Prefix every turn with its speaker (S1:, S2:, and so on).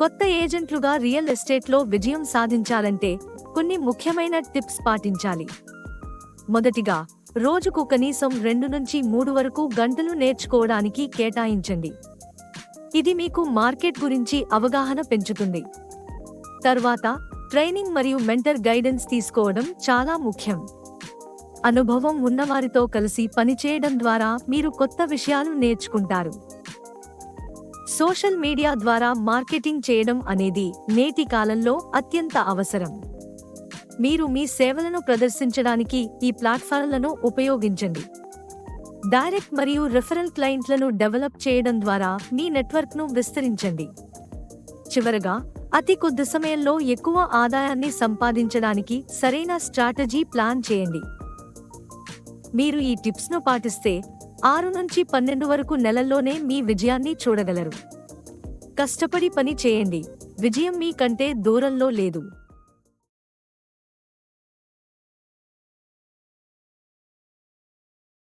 S1: కొత్త ఏజెంట్లుగా రియల్ ఎస్టేట్లో విజయం సాధించాలంటే కొన్ని ముఖ్యమైన టిప్స్ పాటించాలి. మొదటిగా, రోజుకు కనీసం 2 నుంచి 3 వరకు గంటలు నేర్చుకోవడానికి కేటాయించండి. ఇది మీకు మార్కెట్ గురించి అవగాహన పెంచుతుంది. తర్వాత, ట్రైనింగ్ మరియు మెంటర్ గైడెన్స్ తీసుకోవడం చాలా ముఖ్యం. అనుభవం ఉన్నవారితో కలిసి పనిచేయడం ద్వారా మీరు కొత్త విషయాలు నేర్చుకుంటారు. సోషల్ మీడియా ద్వారా మార్కెటింగ్ చేయడం అనేది నేటి కాలంలో అత్యంత అవసరం. మీరు మీ సేవలను ప్రదర్శించడానికి ఈ ప్లాట్ఫామ్లను ఉపయోగించండి. డైరెక్ట్ మరియు రిఫరల్ క్లయింట్లను డెవలప్ చేయడం ద్వారా మీ నెట్వర్క్ను విస్తరించండి. చివరగా, అతి కొద్ది సమయంలో ఎక్కువ ఆదాయాన్ని సంపాదించడానికి సరైన స్ట్రాటజీ ప్లాన్ చేయండి. మీరు ఈ టిప్స్ను పాటిస్తే 6 నుంచి 12 వరకు నెలల్లోనే మీ విజయాన్ని చూడగలరు. కష్టపడి పని చేయండి, విజయం మీ కంటే దూరంలో లేదు.